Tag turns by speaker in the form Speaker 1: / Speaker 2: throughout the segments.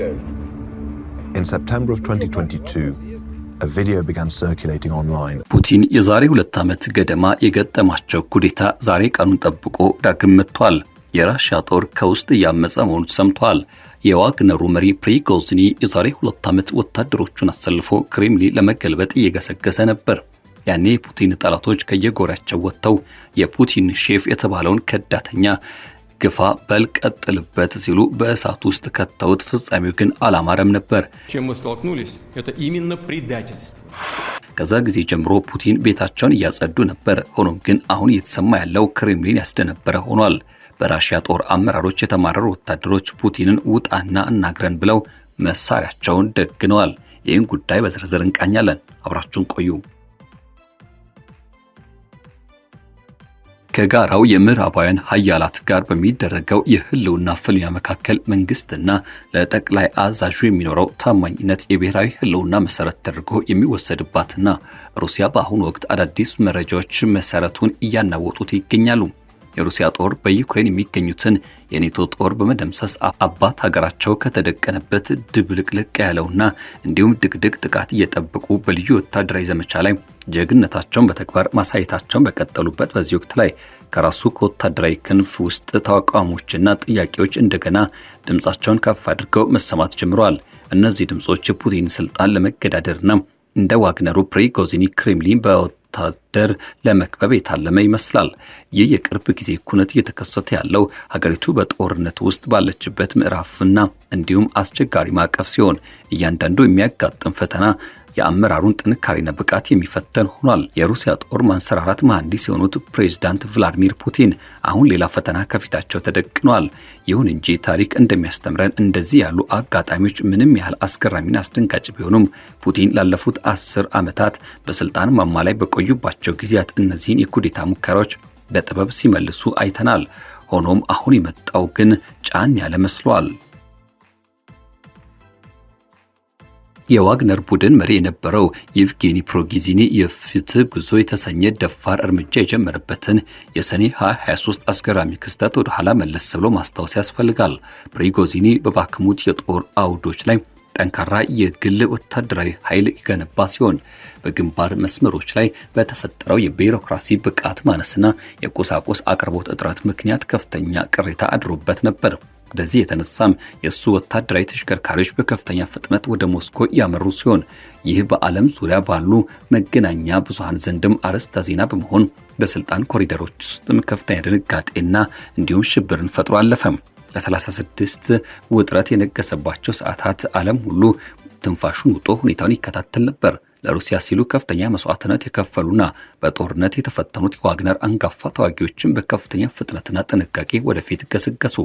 Speaker 1: In September of 2022, a video began circulating online.
Speaker 2: ፑቲን የዛሬ 2 ዓመት ገደማ የገጠማቸው ኩዴታ ዛሬ ቀኑን ጠብቆ ዳግም መጥቷል። የራሽያ ጦር ከውስጥ ያመፀ መሆኑ ሰምቷል። የዋግነሩ መሪ ፕሪጎዚኒ የዛሬ 2 ዓመት ወታደሮቹን አሰልፎ ክሬምሊን ለመገልበጥ እየገሰገሰ ነበር። ያኔ ፑቲን ጠላቶች ከየጎራቸው ወጥተው የፑቲን ሼፍ የተባለውን ከዳተኛ ግፋ በልቀጥልበት ሲሉ በእሳት ውስጥ ከተውት ፍጻሜው ግን አላማረም ነበር። ከዛ ጊዜ ጀምሮ ፑቲን ቤታቸውን እያጸዱ ነበር። ሆኖም ግን አሁን እየተሰማ ያለው ክሬምሊን ያስደነበረ ሆኗል። በራሽያ ጦር አመራሮች የተማረሩ ወታደሮች ፑቲንን ውጣና እናግረን ብለው መሳሪያቸውን ደግነዋል። ይህን ጉዳይ በዝርዝር እንቃኛለን። አብራችሁን ቆዩ። ከጋራው የምዕራባውያን ኃያላት ጋር በሚደረገው የህልውና ፍልሚያ መካከል መንግስትና ለጠቅላይ አዛዡ የሚኖረው ታማኝነት የብሔራዊ ህልውና መሰረት ተደርጎ የሚወሰድባትና ሩሲያ በአሁኑ ወቅት አዳዲስ መረጃዎች መሰረቱን እያናወጡት ይገኛሉ። የሩሲያ ጦር በዩክሬን የሚገኙትን የኔቶ ጦር በመደምሰስ አባት ሀገራቸው ከተደቀነበት ድብልቅልቅ ያለውና እንዲሁም ድቅድቅ ጥቃት እየጠበቁ በልዩ ወታደራዊ ዘመቻ ላይ ጀግንነታቸውን በተግባር ማሳየታቸውን በቀጠሉበት በዚህ ወቅት ላይ ከራሱ ከወታደራዊ ክንፍ ውስጥ ተቃውሞችና ጥያቄዎች እንደገና ድምጻቸውን ከፍ አድርገው መሰማት ጀምረዋል። እነዚህ ድምጾች ፑቲን ስልጣን ለመገዳደርና እንደ ዋግነሩ ፕሪጎዚኒ ክሬምሊን በወታደር ለመክበብ የታለመ ይመስላል። ይህ የቅርብ ጊዜ ኩነት እየተከሰተ ያለው ሀገሪቱ በጦርነት ውስጥ ባለችበት ምዕራፍና እንዲሁም አስቸጋሪ ማዕቀፍ ሲሆን እያንዳንዱ የሚያጋጥም ፈተና የአመራሩን ጥንካሬና ብቃት የሚፈተን ሆኗል። የሩሲያ ጦር ማንሰራራት መሐንዲስ የሆኑት ፕሬዝዳንት ቭላዲሚር ፑቲን አሁን ሌላ ፈተና ከፊታቸው ተደቅኗል። ይሁን እንጂ ታሪክ እንደሚያስተምረን እንደዚህ ያሉ አጋጣሚዎች ምንም ያህል አስገራሚና አስደንጋጭ ቢሆኑም ፑቲን ላለፉት 10 ዓመታት በስልጣን ማማ ላይ በቆዩባቸው ጊዜያት እነዚህን የኩዴታ ሙከራዎች በጥበብ ሲመልሱ አይተናል። ሆኖም አሁን የመጣው ግን ጫን ያለ መስሏል። የዋግነር ቡድን መሪ የነበረው የቭጌኒ ፕሪጎዚኒ የፍትህ ጉዞ የተሰኘ ደፋር እርምጃ የጀመረበትን የሰኔ 2023 አስገራሚ ክስተት ወደ ኋላ መለስ ብሎ ማስታወስ ያስፈልጋል። ፕሪጎዚኒ በባክሙት የጦር አውዶች ላይ ጠንካራ የግል ወታደራዊ ኃይል የገነባ ሲሆን በግንባር መስመሮች ላይ በተፈጠረው የቢሮክራሲ ብቃት ማነስና የቁሳቁስ አቅርቦት እጥረት ምክንያት ከፍተኛ ቅሬታ አድሮበት ነበር። በዚህ የተነሳም የሱ ወታደራዊ ተሽከርካሪዎች በከፍተኛ ፍጥነት ወደ ሞስኮ ያመሩ ሲሆን ይህ በዓለም ዙሪያ ባሉ መገናኛ ብዙሃን ዘንድም አርዕስተ ዜና በመሆን በስልጣን ኮሪደሮች ውስጥም ከፍተኛ ድንጋጤና እንዲሁም ሽብርን ፈጥሮ አለፈ። ለ36 ውጥረት የነገሰባቸው ሰዓታት ዓለም ሁሉ ትንፋሹን ውጦ ሁኔታውን ይከታተል ነበር። ለሩሲያ ሲሉ ከፍተኛ መስዋዕትነት የከፈሉና በጦርነት የተፈተኑት የዋግነር አንጋፋ ተዋጊዎችን በከፍተኛ ፍጥነትና ጥንቃቄ ወደፊት ገሰገሱ።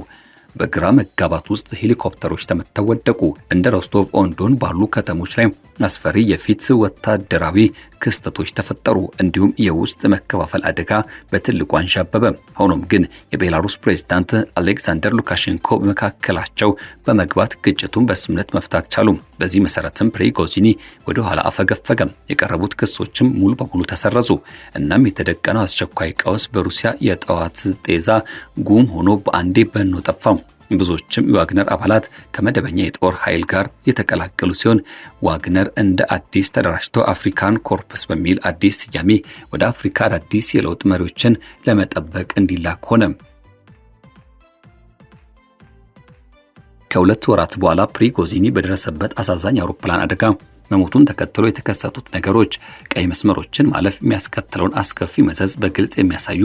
Speaker 2: በግራ መጋባት ውስጥ ሄሊኮፕተሮች ተመተው ወደቁ። እንደ ሮስቶቭ ኦን-ዶን ባሉ ከተሞች ላይ አስፈሪ የፊት ወታደራዊ ክስተቶች ተፈጠሩ። እንዲሁም የውስጥ መከፋፈል አደጋ በትልቁ አንዣበበ። ሆኖም ግን የቤላሩስ ፕሬዝዳንት አሌክሳንደር ሉካሼንኮ በመካከላቸው በመግባት ግጭቱን በስምምነት መፍታት ቻሉ። በዚህ መሰረትም ፕሪጎዚኒ ወደ ኋላ አፈገፈገ። የቀረቡት ክሶችም ሙሉ በሙሉ ተሰረዙ። እናም የተደቀነው አስቸኳይ ቀውስ በሩሲያ የጠዋት ጤዛ ጉም ሆኖ በአንዴ በኖ ጠፋ። ብዙዎችም የዋግነር አባላት ከመደበኛ የጦር ኃይል ጋር የተቀላቀሉ ሲሆን ዋግነር እንደ አዲስ ተደራጅቶ አፍሪካን ኮርፕስ በሚል አዲስ ስያሜ ወደ አፍሪካ አዲስ የለውጥ መሪዎችን ለመጠበቅ እንዲላክ ሆነ። ከ2 ወራት በኋላ ፕሪጎዚኒ በደረሰበት አሳዛኝ አውሮፕላን አደጋ መሞቱን ተከትሎ የተከሰቱት ነገሮች ቀይ መስመሮችን ማለፍ የሚያስከትለውን አስከፊ መዘዝ በግልጽ የሚያሳዩ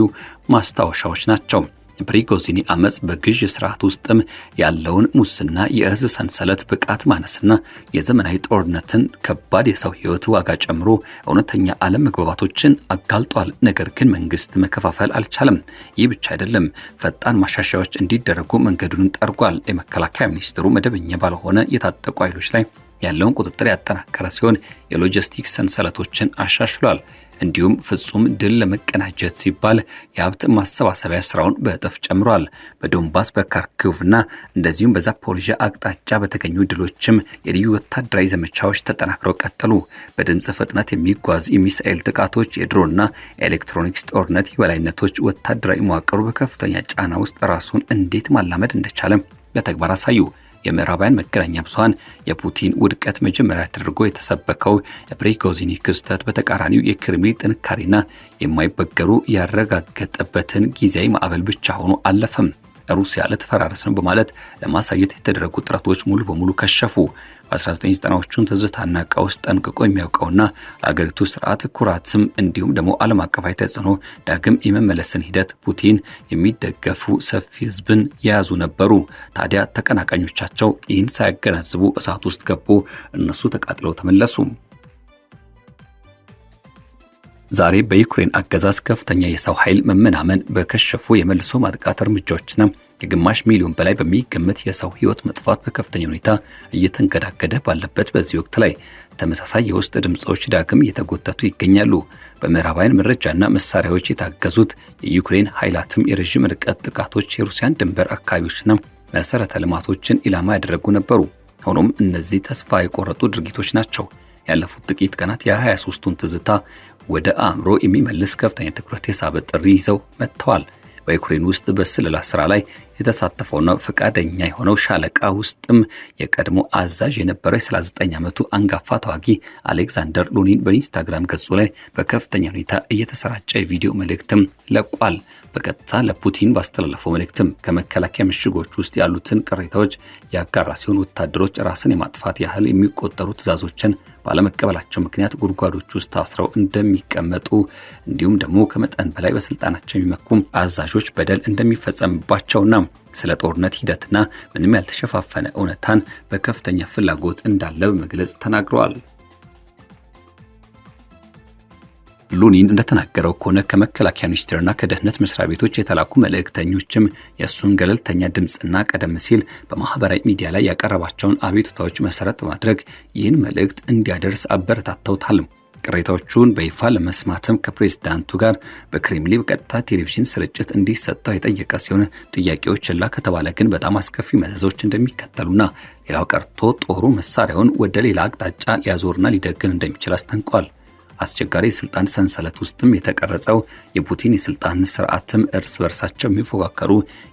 Speaker 2: ማስታወሻዎች ናቸው። ፕሪጎዚኒ አመጽ በግዥ ስርዓት ውስጥም ያለውን ሙስና፣ የእዝ ሰንሰለት ብቃት ማነስና የዘመናዊ ጦርነትን ከባድ የሰው ህይወት ዋጋ ጨምሮ እውነተኛ ዓለም መግባባቶችን አጋልጧል። ነገር ግን መንግስት መከፋፈል አልቻለም። ይህ ብቻ አይደለም፣ ፈጣን ማሻሻያዎች እንዲደረጉ መንገዱን ጠርጓል። የመከላከያ ሚኒስትሩ መደበኛ ባልሆነ የታጠቁ ኃይሎች ላይ ያለውን ቁጥጥር ያጠናከረ ሲሆን የሎጂስቲክስ ሰንሰለቶችን አሻሽሏል። እንዲሁም ፍጹም ድል ለመቀናጀት ሲባል የሀብት ማሰባሰቢያ ስራውን በእጥፍ ጨምሯል። በዶንባስ በካርኪቭና እንደዚሁም በዛፖሪዥያ አቅጣጫ በተገኙ ድሎችም የልዩ ወታደራዊ ዘመቻዎች ተጠናክረው ቀጠሉ። በድምጽ ፍጥነት የሚጓዝ የሚሳኤል ጥቃቶች፣ የድሮንና ኤሌክትሮኒክስ ጦርነት የበላይነቶች ወታደራዊ መዋቅሩ በከፍተኛ ጫና ውስጥ ራሱን እንዴት ማላመድ እንደቻለ በተግባር አሳዩ። የምዕራባውያን መገናኛ ብዙሃን የፑቲን ውድቀት መጀመሪያ ተደርጎ የተሰበከው የፕሪጎዚኒ ክስተት በተቃራኒው የክሬምሊን ጥንካሬና የማይበገሩ ያረጋገጠበትን ጊዜያዊ ማዕበል ብቻ ሆኖ አለፈም። ሩሲያ ለተፈራረስ ነው በማለት ለማሳየት የተደረጉ ጥረቶች ሙሉ በሙሉ ከሸፉ። በ1990ዎቹን ትዝታና ቀውስ ጠንቅቆ የሚያውቀውና ለአገሪቱ ስርዓት ኩራትም እንዲሁም ደግሞ ዓለም አቀፋዊ ተጽዕኖ ዳግም የመመለስን ሂደት ፑቲን የሚደገፉ ሰፊ ህዝብን የያዙ ነበሩ። ታዲያ ተቀናቃኞቻቸው ይህን ሳያገናዝቡ እሳት ውስጥ ገቡ። እነሱ ተቃጥለው ተመለሱ። ዛሬ በዩክሬን አገዛዝ ከፍተኛ የሰው ኃይል መመናመን በከሸፉ የመልሶ ማጥቃት እርምጃዎችና ከግማሽ ሚሊዮን በላይ በሚገመት የሰው ህይወት መጥፋት በከፍተኛ ሁኔታ እየተንገዳገደ ባለበት በዚህ ወቅት ላይ ተመሳሳይ የውስጥ ድምጾች ዳግም እየተጎተቱ ይገኛሉ። በምዕራባውያን መረጃና መሳሪያዎች የታገዙት የዩክሬን ኃይላትም የረዥም ርቀት ጥቃቶች የሩሲያን ድንበር አካባቢዎችና መሰረተ ልማቶችን ኢላማ ያደረጉ ነበሩ። ሆኖም እነዚህ ተስፋ የቆረጡ ድርጊቶች ናቸው። ያለፉት ጥቂት ቀናት የ23ቱን ትዝታ ወደ አእምሮ የሚመልስ ከፍተኛ ትኩረት የሳበ ጥሪ ይዘው መጥተዋል። በዩክሬን ውስጥ በስለላ ስራ ላይ የተሳተፈውና ፈቃደኛ የሆነው ሻለቃ ውስጥም የቀድሞ አዛዥ የነበረው የ39 ዓመቱ አንጋፋ ተዋጊ አሌክሳንደር ሉኒን በኢንስታግራም ገጹ ላይ በከፍተኛ ሁኔታ እየተሰራጨ የቪዲዮ መልእክትም ለቋል። በቀጥታ ለፑቲን ባስተላለፈው መልእክትም ከመከላከያ ምሽጎች ውስጥ ያሉትን ቅሬታዎች ያጋራ ሲሆን ወታደሮች ራስን የማጥፋት ያህል የሚቆጠሩ ትዕዛዞችን ባለመቀበላቸው ምክንያት ጉድጓዶች ውስጥ ታስረው እንደሚቀመጡ እንዲሁም ደግሞ ከመጠን በላይ በስልጣናቸው የሚመኩ አዛዦች በደል እንደሚፈጸምባቸውና ስለ ጦርነት ሂደትና ምንም ያልተሸፋፈነ እውነታን በከፍተኛ ፍላጎት እንዳለ በመግለጽ ተናግረዋል። ሉኒን እንደተናገረው ከሆነ ከመከላከያ ሚኒስቴርና ከደህንነት መስሪያ ቤቶች የተላኩ መልእክተኞችም የእሱን ገለልተኛ ድምፅና ቀደም ሲል በማህበራዊ ሚዲያ ላይ ያቀረባቸውን አቤቱታዎች መሰረት በማድረግ ይህን መልእክት እንዲያደርስ አበረታተውታል። ቅሬታዎቹን በይፋ ለመስማትም ከፕሬዝዳንቱ ጋር በክሬምሊን በቀጥታ ቴሌቪዥን ስርጭት እንዲሰጠው የጠየቀ ሲሆን ጥያቄዎች ላ ከተባለ ግን በጣም አስከፊ መዘዞች እንደሚከተሉና ሌላው ቀርቶ ጦሩ መሳሪያውን ወደ ሌላ አቅጣጫ ሊያዞርና ሊደግን እንደሚችል አስጠንቋል። አስቸጋሪ የስልጣን ሰንሰለት ውስጥም የተቀረጸው የፑቲን የስልጣን ስርዓትም እርስ በርሳቸው የሚፎካከሩ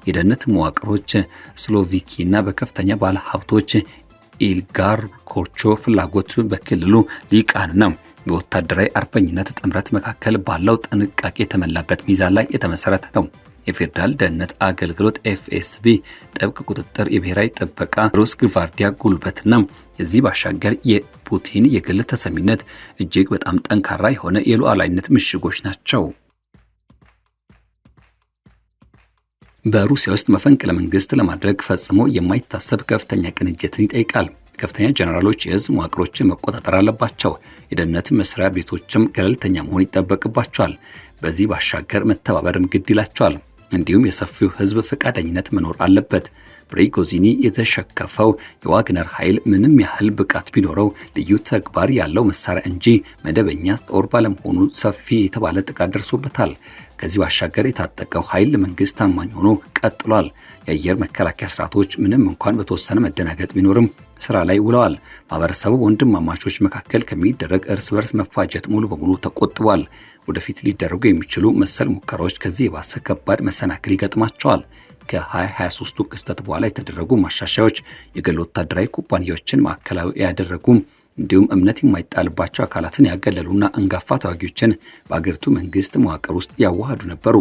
Speaker 2: የደህንነት መዋቅሮች ስሎቪኪና በከፍተኛ ባለ ሀብቶች ኢልጋርኮቹ ፍላጎት በክልሉ ሊቃንና በወታደራዊ አርበኝነት ጥምረት መካከል ባለው ጥንቃቄ የተመላበት ሚዛን ላይ የተመሰረተ ነው። የፌዴራል ደህንነት አገልግሎት ኤፍኤስቢ ጥብቅ ቁጥጥር፣ የብሔራዊ ጥበቃ፣ ሩስ ግቫርዲያ ጉልበትና የዚህ ባሻገር የፑቲን የግል ተሰሚነት እጅግ በጣም ጠንካራ የሆነ የሉዓላዊነት ምሽጎች ናቸው። በሩሲያ ውስጥ መፈንቅለ መንግስት ለማድረግ ፈጽሞ የማይታሰብ ከፍተኛ ቅንጅትን ይጠይቃል። ከፍተኛ ጀነራሎች የህዝብ መዋቅሮችን መቆጣጠር አለባቸው። የደህንነት መስሪያ ቤቶችም ገለልተኛ መሆን ይጠበቅባቸዋል። በዚህ ባሻገር መተባበርም ግድ ይላቸዋል። እንዲሁም የሰፊው ህዝብ ፈቃደኝነት መኖር አለበት። ፕሪጎዚኒ የተሸከፈው የዋግነር ኃይል ምንም ያህል ብቃት ቢኖረው ልዩ ተግባር ያለው መሳሪያ እንጂ መደበኛ ጦር ባለመሆኑ ሰፊ የተባለ ጥቃት ደርሶበታል። ከዚህ ባሻገር የታጠቀው ኃይል ለመንግስት ታማኝ ሆኖ ቀጥሏል። የአየር መከላከያ ስርዓቶች ምንም እንኳን በተወሰነ መደናገጥ ቢኖርም ስራ ላይ ውለዋል። ማህበረሰቡ ወንድማማቾች መካከል ከሚደረግ እርስ በርስ መፋጀት ሙሉ በሙሉ ተቆጥቧል። ወደፊት ሊደረጉ የሚችሉ መሰል ሙከራዎች ከዚህ የባሰ ከባድ መሰናክል ይገጥማቸዋል። ከ2023 ክስተት በኋላ የተደረጉ ማሻሻያዎች የግል ወታደራዊ ኩባንያዎችን ማዕከላዊ ያደረጉ እንዲሁም እምነት የማይጣልባቸው አካላትን ያገለሉና አንጋፋ ተዋጊዎችን በአገሪቱ መንግስት መዋቅር ውስጥ ያዋሃዱ ነበሩ።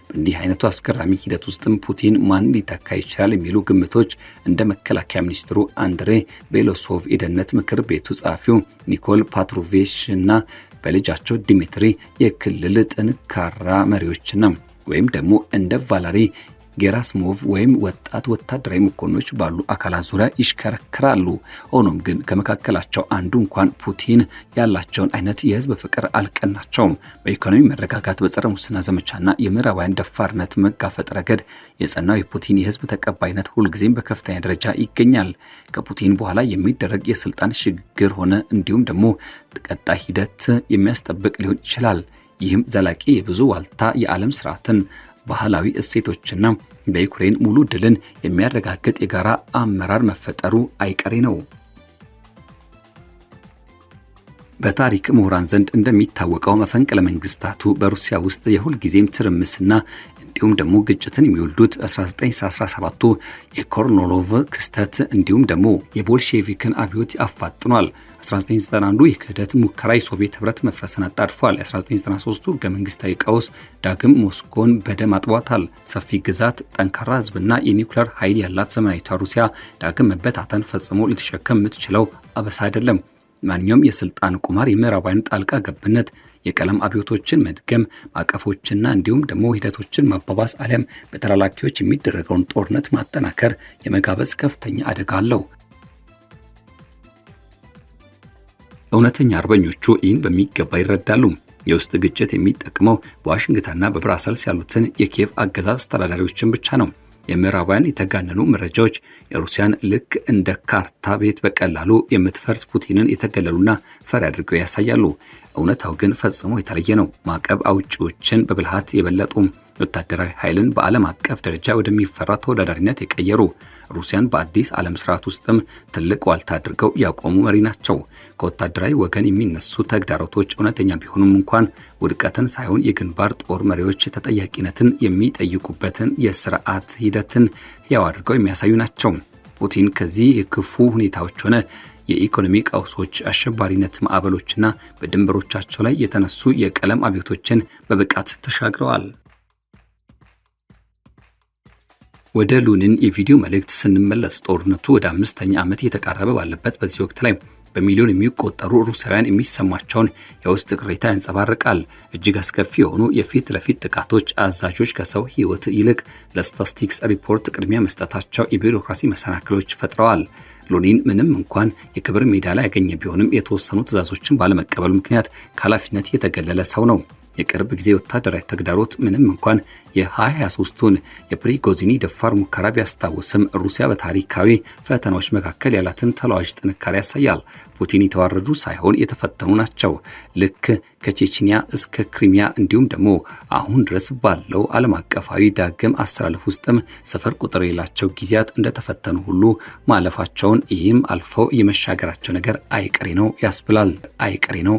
Speaker 2: በእንዲህ አይነቱ አስገራሚ ሂደት ውስጥም ፑቲን ማን ሊተካ ይችላል የሚሉ ግምቶች እንደ መከላከያ ሚኒስትሩ አንድሬ ቤሎሶቭ፣ የደህንነት ምክር ቤቱ ጸሐፊው ኒኮል ፓትሮቬች እና በልጃቸው ዲሚትሪ የክልል ጠንካራ መሪዎችና ወይም ደግሞ እንደ ቫላሪ ጌራስሞቭ ወይም ወጣት ወታደራዊ መኮንኖች ባሉ አካላት ዙሪያ ይሽከረከራሉ። ሆኖም ግን ከመካከላቸው አንዱ እንኳን ፑቲን ያላቸውን አይነት የህዝብ ፍቅር አልቀናቸውም። በኢኮኖሚ መረጋጋት፣ በጸረ ሙስና ዘመቻና የምዕራባውያን ደፋርነት መጋፈጥ ረገድ የጸናው የፑቲን የህዝብ ተቀባይነት ሁልጊዜም በከፍተኛ ደረጃ ይገኛል። ከፑቲን በኋላ የሚደረግ የስልጣን ሽግግር ሆነ እንዲሁም ደግሞ ቀጣይ ሂደት የሚያስጠብቅ ሊሆን ይችላል። ይህም ዘላቂ የብዙ ዋልታ የዓለም ስርዓትን ባህላዊ እሴቶችና በዩክሬን ሙሉ ድልን የሚያረጋግጥ የጋራ አመራር መፈጠሩ አይቀሬ ነው። በታሪክ ምሁራን ዘንድ እንደሚታወቀው መፈንቅለ መንግስታቱ በሩሲያ ውስጥ የሁል ጊዜም ትርምስና እንዲሁም ደግሞ ግጭትን የሚወልዱት 1917ቱ የኮርኖሎቭ ክስተት እንዲሁም ደግሞ የቦልሼቪክን አብዮት አፋጥኗል። 1991 የክህደት ሙከራ የሶቪየት ህብረት መፍረስን አጣድፏል። 1993ቱ ህገ መንግስታዊ ቀውስ ዳግም ሞስኮን በደም አጥቧታል። ሰፊ ግዛት፣ ጠንካራ ህዝብና የኒውክሌር ኃይል ያላት ዘመናዊቷ ሩሲያ ዳግም መበታተን ፈጽሞ ልትሸከም የምትችለው አበሳ አይደለም። ማንኛውም የስልጣን ቁማር፣ የምዕራባውያን ጣልቃ ገብነት፣ የቀለም አብዮቶችን መድገም፣ ማዕቀፎችና እንዲሁም ደግሞ ሂደቶችን ማባባስ አሊያም በተላላኪዎች የሚደረገውን ጦርነት ማጠናከር የመጋበዝ ከፍተኛ አደጋ አለው። እውነተኛ አርበኞቹ ይህን በሚገባ ይረዳሉ። የውስጥ ግጭት የሚጠቅመው በዋሽንግተንና በብራሰልስ ያሉትን የኪየቭ አገዛዝ አስተዳዳሪዎችን ብቻ ነው። የምዕራባውያን የተጋነኑ መረጃዎች የሩሲያን ልክ እንደ ካርታ ቤት በቀላሉ የምትፈርስ ፑቲንን የተገለሉና ፈሪ አድርገው ያሳያሉ። እውነታው ግን ፈጽሞ የተለየ ነው። ማዕቀብ አውጪዎችን በብልሃት የበለጡ፣ ወታደራዊ ኃይልን በዓለም አቀፍ ደረጃ ወደሚፈራ ተወዳዳሪነት የቀየሩ፣ ሩሲያን በአዲስ ዓለም ስርዓት ውስጥም ትልቅ ዋልታ አድርገው ያቆሙ መሪ ናቸው። ከወታደራዊ ወገን የሚነሱ ተግዳሮቶች እውነተኛ ቢሆኑም እንኳን ውድቀትን ሳይሆን የግንባር ጦር መሪዎች ተጠያቂነትን የሚጠይቁበትን የስርዓት ሂደትን ያው አድርገው የሚያሳዩ ናቸው። ፑቲን ከዚህ የክፉ ሁኔታዎች ሆነ የኢኮኖሚ ቀውሶች፣ አሸባሪነት ማዕበሎችና በድንበሮቻቸው ላይ የተነሱ የቀለም አብዮቶችን በብቃት ተሻግረዋል። ወደ ሉኒን የቪዲዮ መልእክት ስንመለስ ጦርነቱ ወደ 5ኛ ዓመት እየተቃረበ ባለበት በዚህ ወቅት ላይ በሚሊዮን የሚቆጠሩ ሩሲያውያን የሚሰማቸውን የውስጥ ቅሬታ ያንጸባርቃል። እጅግ አስከፊ የሆኑ የፊት ለፊት ጥቃቶች አዛዦች ከሰው ሕይወት ይልቅ ለስታቲስቲክስ ሪፖርት ቅድሚያ መስጠታቸው የቢሮክራሲ መሰናክሎች ፈጥረዋል። ሉኒን ምንም እንኳን የክብር ሜዳሊያ ያገኘ ቢሆንም የተወሰኑ ትዕዛዞችን ባለመቀበሉ ምክንያት ከኃላፊነት የተገለለ ሰው ነው። የቅርብ ጊዜ ወታደራዊ ተግዳሮት ምንም እንኳን የ2023ቱን የፕሪጎዚኒ ደፋር ሙከራ ቢያስታውስም ሩሲያ በታሪካዊ ፈተናዎች መካከል ያላትን ተለዋዋጭ ጥንካሬ ያሳያል። ፑቲን የተዋረዱ ሳይሆን የተፈተኑ ናቸው። ልክ ከቼችኒያ እስከ ክሪሚያ እንዲሁም ደግሞ አሁን ድረስ ባለው ዓለም አቀፋዊ ዳግም አስተላለፍ ውስጥም ስፍር ቁጥር የሌላቸው ጊዜያት እንደተፈተኑ ሁሉ ማለፋቸውን ይህም አልፈው የመሻገራቸው ነገር አይቀሬ ነው ያስብላል። አይቀሬ ነው